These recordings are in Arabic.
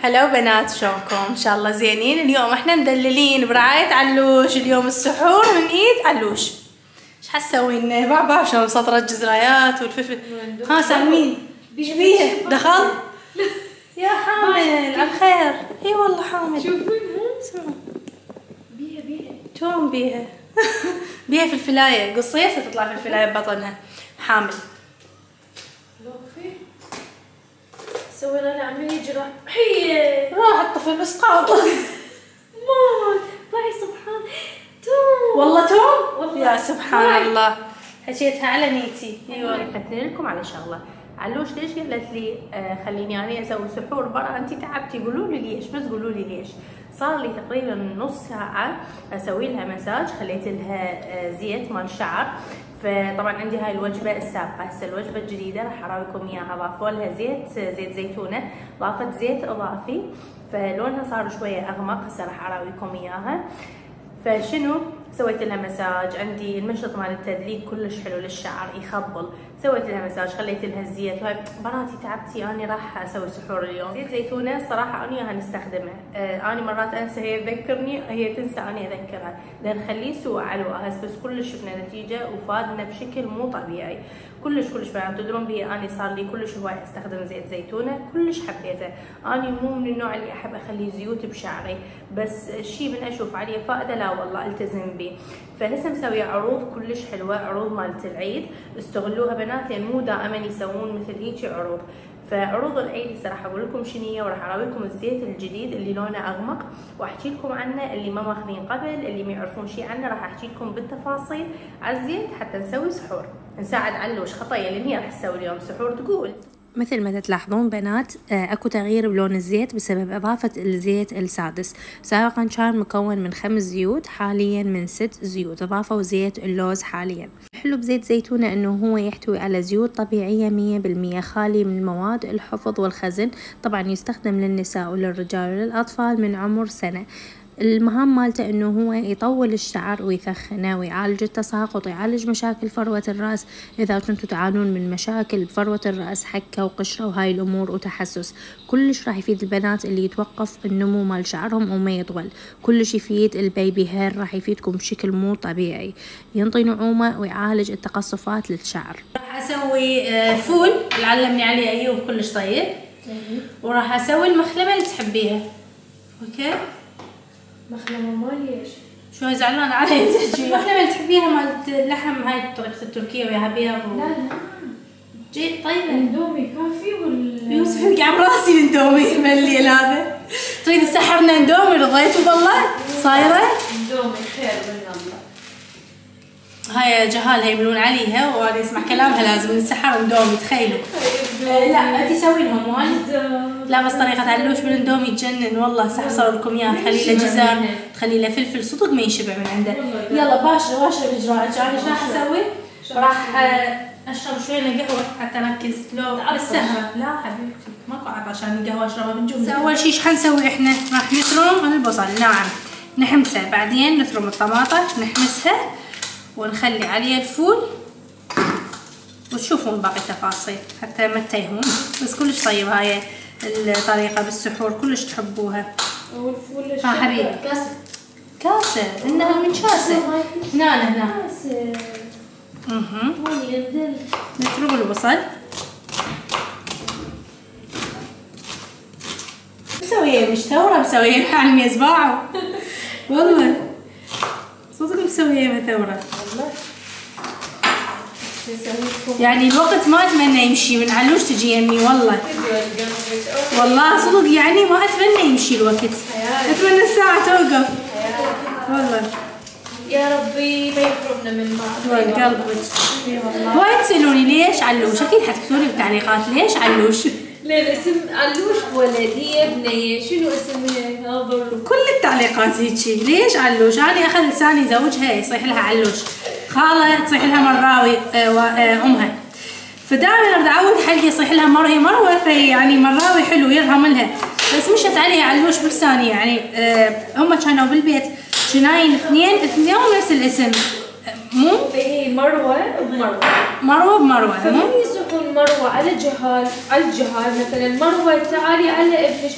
هلا بنات، شلونكم؟ ان شاء الله زينين. اليوم احنا مدللين برعاية علوش. اليوم السحور من ايد علوش. ايش حتسوي لنا؟ بعبع شلون مسطرة الجزرايات والفلفل. ها سالمين ايش بيها؟ دخل؟ يا حامل على الخير. اي والله حامل. شوفي بيها توم بيها بيها في الفلاية قصية ستطلع في الفلاية ببطنها. حامل. سوي لنا عملية جراحية. راح الطفل بس قاط. ماما باعي سبحان توم. والله توم؟ والله. يا سبحان الله، حكيتها على نيتي. ايوه قلت لكم على شغله. علوش ليش قالت لي خليني انا اسوي سحور برا؟ انت تعبتي. قولوا لي ليش، بس قولوا لي ليش. صار لي تقريبا نص ساعه اسوي لها مساج، خليت لها زيت مال شعر. فطبعا عندي هاي الوجبه السابقه. هسه الوجبه الجديده راح اراويكم اياها. ضافوا لها زيت زيتونه، ضافت زيت اضافي فلونها صار شويه اغمق. هسه راح اراويكم اياها. فشنو سويت لها مساج. عندي المشط مال التدليك كلش حلو للشعر، يخبل. سويت لها مساج، خليت لها الزيت. وهاي بناتي تعبتي، اني راح اسوي سحور اليوم. زيت زيتونه صراحه انا وياها نستخدمه. اني مرات انسى، هي تذكرني، هي تنسى، اني اذكرها. نخليه سوا على الوقت. بس كلش شفنا نتيجه وفادنا بشكل مو طبيعي. كلش بنات تدرون بي. اني صار لي كلش هواي استخدم زيت زيتونه، كلش حبيته. اني مو من النوع اللي احب اخلي زيوت بشعري، بس الشيء من اشوف عليه فائده لا والله التزم به. فهسه مسويه عروض كلش حلوه، عروض مالت العيد. استغلوها بنات، لان مو دائما يسوون مثل هيجي عروض. فعروض العيد هسه راح اقول لكم شنو هي، وراح اراويكم الزيت الجديد اللي لونه اغمق، واحكي لكم عنه. اللي ما ماخذين قبل، اللي ما يعرفون شيء عنه، راح احكي لكم بالتفاصيل على الزيت حتى نسوي سحور، نساعد علوش خطيه لان هي راح تسوي اليوم سحور. تقول مثل ما تلاحظون بنات اكو تغيير بلون الزيت بسبب اضافة الزيت السادس. سابقا كان مكون من 5 زيوت، حاليا من 6 زيوت. اضافوا زيت اللوز حاليا. الحلو بزيت زيتونة انه هو يحتوي على زيوت طبيعية 100% خالي من مواد الحفظ والخزن. طبعا يستخدم للنساء وللرجال وللاطفال من عمر سنة. المهام مالته انه هو يطول الشعر ويثخنه ويعالج التساقط، ويعالج مشاكل فروة الرأس. اذا كنتوا تعانون من مشاكل بفروة الرأس، حكة وقشرة وهاي الامور وتحسس، كلش راح يفيد البنات اللي يتوقف النمو مال شعرهم وما يطول. كلش يفيد البيبي هير، راح يفيدكم بشكل مو طبيعي. ينطي نعومة ويعالج التقصفات للشعر. راح اسوي فول اللي علمني عليه ايوب كلش طيب. وراح اسوي المخلبة اللي تحبيها. اوكي مخلمة مالي ايش؟ شو زعلانة علي تحكي؟ المخلبة اللي تحبيها مالت اللحم، هاي طريقة التركية وياها بيض لا جي طيبة. اندومي كافي ولا يوسف انقع براسي الاندومي مليل هذا. تريد تسحرنا اندومي؟ رضيتوا والله صايرة؟ اندومي خير من الله. هاي جهال هي يبلون عليها وانا اسمع كلامها لازم نسحر اندومي. تخيلوا. لا انتي سوي لهم واجد. لا بس طريقة علوش بالاندومي تجنن والله. صور لكم اياها. تخلي له جزر، تخلي له فلفل، صدق ما يشبع من عنده. يلا باشر الاجراء. انا ايش راح اسوي؟ راح اشرب شويه قهوه حتى اركز. لو بالسهره لا حبيبتي ماكو عطشان القهوه اشربها بالجمله. اول شيء ايش حنسوي احنا؟ راح نثرم البصل. نعم نحمسه، بعدين نثرم الطماطه نحمسها ونخلي عليه الفول. وتشوفون باقي التفاصيل حتى ما تتيهون. بس كلش طيب هاي الطريقه بالسحور، كلش تحبوها. والفول ها حبيبي كاسه انها من كاسه. هنا كاسه. مالي يندل. نترك البصل. مسويه مشتوره، مسويه على الميز باعوا والله صدق مسويه مثوره والله. يعني الوقت ما اتمنى يمشي من علوش تجي يمي والله. والله صدق يعني ما اتمنى يمشي الوقت. اتمنى الساعه توقف والله. يا ربي ما يحرمنا من بعض. قلبك. وايد تسالوني ليش علوش، اكيد حتكتبوا لي بالتعليقات ليش علوش. لين اسم علوش ولد هي بنيه شنو اسمها؟ هذا كل التعليقات هيجي ليش علوش. انا اخذ لساني زوجها يصيح لها علوش، خاله تصيح لها مراوي امها. فدائما ارد اعود حلقي يصيح لها مروه. في يعني مراوي حلو يرهم لها، بس مشت عليها علوش بلساني. يعني هم كانوا بالبيت جناين اثنين نفس الاسم. مو هي مروه بمروه. فمن يسمون مروه على الجهال مثلا. مروه تعالي على ابنك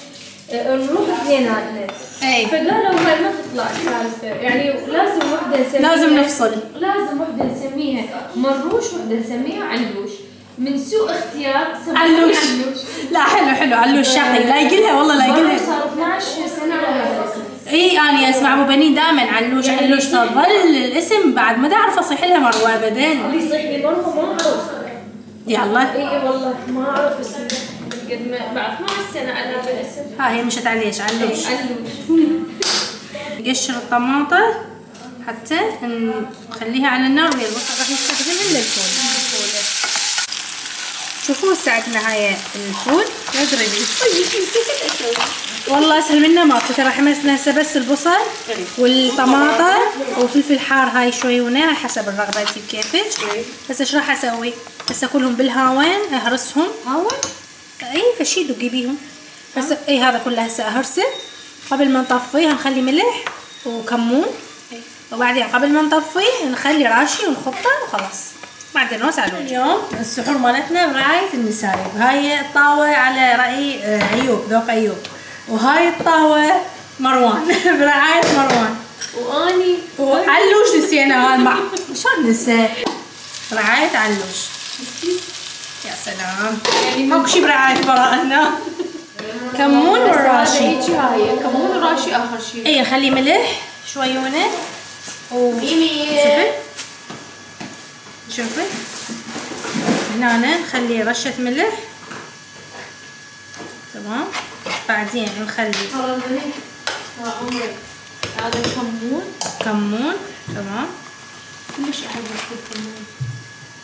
نروح اثنيناتنا. اي فقالوا هاي ما تطلع السالفه، يعني لازم وحده نسميها، لازم نفصل، لازم وحده نسميها مروش وحده نسميها علوش. من سوء اختيار علوش. لا حلو علوش شقي، لا يقلها والله لا يقلها. صار 12 سنه على هذا الاسم. اي اني اسمع ابو بنين دائما علوش يعني علوش، ظل الاسم بعد ما اعرف اصيح لها مروه ابدا. اللي يصيح لي مروه ما اعرف. يلا اي والله ما اعرف اسمه، قد ما بعد 12 سنه على هذا الاسم. ها هي مشت عليش علوش. علوش. نقشر الطماطه حتى نخليها على النار ويا البصل راح نستخدمها للفول. شوفوا ساعتنا هاي الفول نضربي. والله اسهل منه ماكو، ترى حمسنا هسه بس البصل والطماطه وفلفل حار هاي شوي وناع حسب الرغبه انتي بكيفك. هسه ايش راح اسوي؟ هسه كلهم بالهاون اهرسهم. هاون؟ اي فشي دقي بيهم. هسه اي هذا كله هسه اهرسه قبل ما نطفيه. نخلي ملح وكمون، وبعدين قبل ما نطفيه نخلي راشي ونخطه وخلاص. بعدين نوسع الوجه. اليوم السحور مالتنا برعاية النسايب. هاي الطاوة على رأي أيوب، ذوق أيوب، وهاي الطاوة مروان برعاية مروان. واني وعلوش نسينا هالمع شلون ننسى؟ برعاية علوش. يا سلام، يعني ماكو شي برعاية براء هنا. كمون والراشي. هاي كمون وراشي اخر شيء. اي خلي ملح شويونه شوفي هنا نخلي رشة ملح تمام. بعدين نخلي هذا كمون تمام. كلش احب الكمون.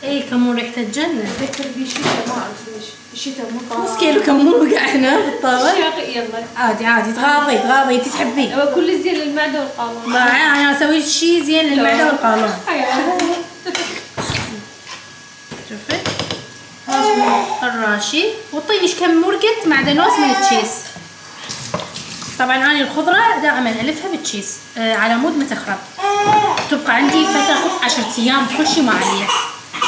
اي كمون ريحته تجنن. ذكر بالشتاء ما اعرف ليش الشتاء مو طالع. نص كيلو كمون وقع هنا بالطاوة. يلا عادي تغاضي انتي تحبيه. هو كل زين للمعده والقولون. انا اسوي شيء زين للمعده والقولون. شوفي الراشي وطيني كم مرقة معدنوس من التشيز. طبعا انا الخضره دائما الفها بالتشيز على مود ما تخرب، تبقى عندي فتره 10 ايام كل شيء ما عليه.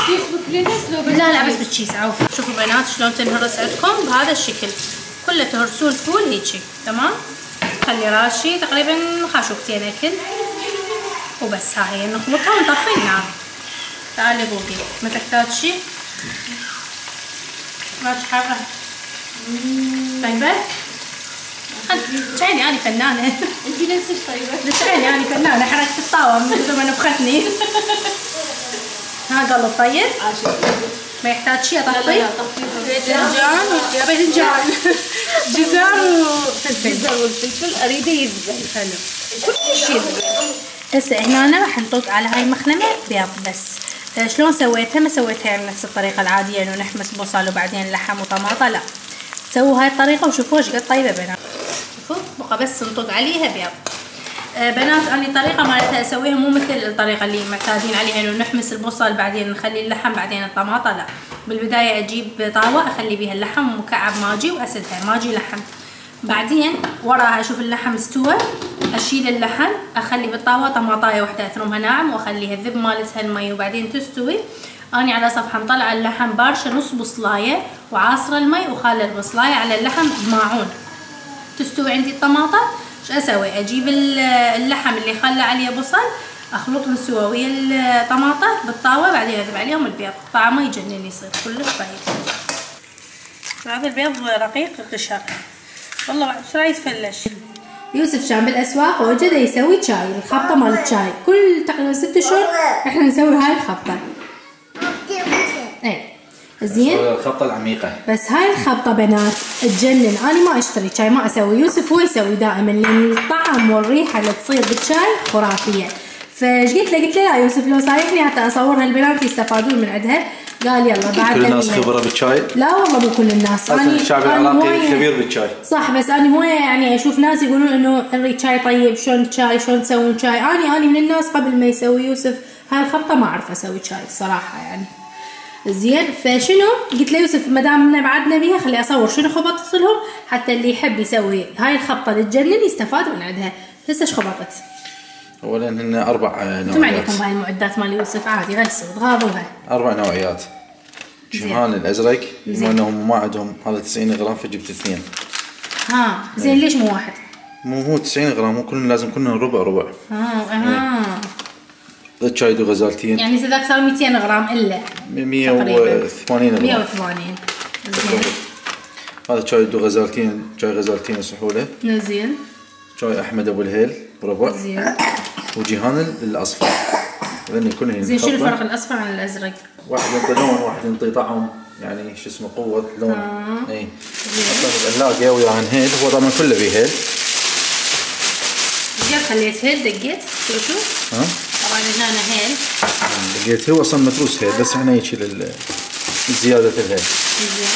يسبك لناس لو بس لا بس بالتشيز عوف. شوفوا بنات شلون تنهرس عندكم بهذا الشكل، كله تهرسون الفول هيجي تمام. خلي راشي تقريبا خاشوقتين اكل وبس. هاي نخلطها ونطفي النار. تعالي بوقي ما تحتاج شي. ماش حارة طيبة؟ شعيني أنا فنانة. انتي نفسك طيبة؟ شعيني أنا فنانة، حركت الطاوة من كثر ما نفختني. ها قلب طيب؟ ما يحتاج شي أطفي؟ لا طفي باذنجان يا باذنجان جزر وفلفل. والفلفل اريده يذبل. حلو كل شي يذبل. هسه هنا راح نطق على هاي المخلمة بيض بس. شلون سويتها؟ ما سويتها يعني نفس الطريقة العادية انه نحمس بصل وبعدين لحم وطماطة، لا سووا هاي الطريقة وشوفوا ايش قد طيبة بنات. شوفوا بقى بس نطق عليها بيض. بنات انا الطريقة مالتها اسويها مو مثل الطريقة اللي معتادين عليها انه نحمس البصل بعدين نخلي اللحم بعدين الطماطة، لا بالبداية اجيب طاوة اخلي بيها اللحم مكعب ماجي واسدها ماجي لحم. بعدين وراها اشوف اللحم استوى اشيل اللحم اخلي بالطاوه طماطايه واحده اثرمها ناعم واخليها الذب مالتها المي وبعدين تستوي. اني على صفحه مطلعه اللحم بارشه نص بصلايه وعاصره المي وخالي البصلايه على اللحم بماعون. تستوي عندي الطماطه ايش اسوي؟ اجيب اللحم اللي خلى عليه بصل اخلطهم سوا ويا الطماطه بالطاوه بعدين اذب عليهم البيض. طعمه يجنن يصير كلش طيب. هذا البيض رقيق قشر والله بسرعه يتفلش. يوسف كان بالاسواق ووجد يسوي شاي، الخبطه مال الشاي كل تقريبا 6 اشهر احنا نسوي هاي الخبطه. اي زين الخبطه العميقه. بس هاي الخبطه بنات تجنن. انا ما اشتري شاي ما اسوي، يوسف هو يسوي دائما لان الطعم والريحه اللي تصير بالشاي خرافيه. فايش قلت له؟ قلت له لا يوسف لو صايحني حتى اصورها البنات يستفادون من عندها. قال يلا بعد كل الناس خبره بالشاي؟ لا والله مو كل الناس. انا الشعب العراقي خبير بالشاي صح، بس انا هو يعني اشوف ناس يقولون انه نريد شاي طيب شلون شاي شلون تسوون شاي. انا من الناس قبل ما يسوي يوسف هاي الخبطه ما اعرف اسوي شاي الصراحه يعني. زين فشنو قلت له يوسف ما دام بعدنا بيها خلي اصور شنو خبطت لهم حتى اللي يحب يسوي هاي الخبطه اللي تجنن يستفاد من عندها. هسه ايش خبطت؟ اولا هن 4 نوعيات. انتم عليكم هاي المعدات مال يوسف عادي غلسوا تغاضوها. 4 نوعيات. جهان الازرق بما انهم ما عندهم هذا 90 غرام فجبت 2. زين ليش مو واحد؟ مو هو 90 غرام، مو كلنا لازم كلنا ربع. هذا شاي دو غزالتين. يعني إذا ذاك صار 200 غرام إلا 180 غرام. 180. زين. هذا شاي دو غزالتين، شاي غزالتين سحولة. زين. شاي أحمد أبو الهيل ربع. زين. وجيهان الأصفر. هذني كلهن. زين شنو الفرق الأصفر عن الأزرق؟ واحد ينطي لون، واحد ينطي طعم، يعني شو اسمه قوة لون. اي. حطيت العلاقة وياهن هيل، هو طبعا كله فيه هيل. رجال خليت هيل دقيت، شوف. طبعا هنا هيل. دقيت هو أصلا متروس هيل، بس احنا يشيل زيادة الهيل. زين.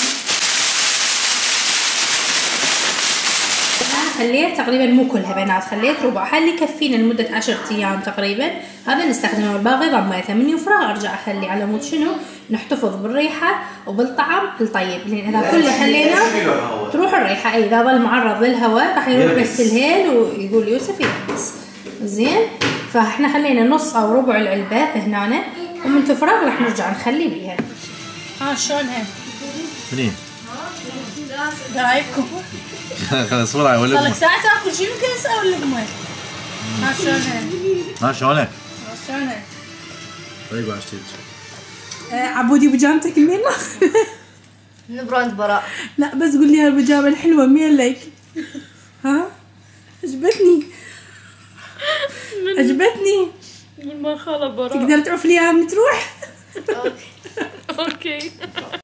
خليت تقريبا مو كلها بنات، خليت ربعها اللي يكفينا لمدة 10 أيام تقريبا. هذا نستخدمه، والباقي ضميته من يفرغ ارجع اخلي على مود شنو نحتفظ بالريحة وبالطعم الطيب، لان اذا كله خليناه تروح الريحة. اذا ظل معرض للهواء راح يروح بس الهيل، ويقول يوسف يلبس. زين. فاحنا خلينا نص او ربع العلبة هنا، ومن تفرغ راح نرجع نخلي بيها. شلونها؟ منين؟ رايكم؟ خلاص ولا ولا صار لك ساعة تاكل شنو كيسة ولا لقمة؟ شلونها؟ شلونك؟ شلونها؟ طيب عشتي. عبودي بيجامتك منين؟ من براند براء. لا بس قول لي البيجامة الحلوة مين لك؟ عجبتني. عجبتني. من ما خاله براء. تقدر تعرف لي اياها من تروح؟ اوكي.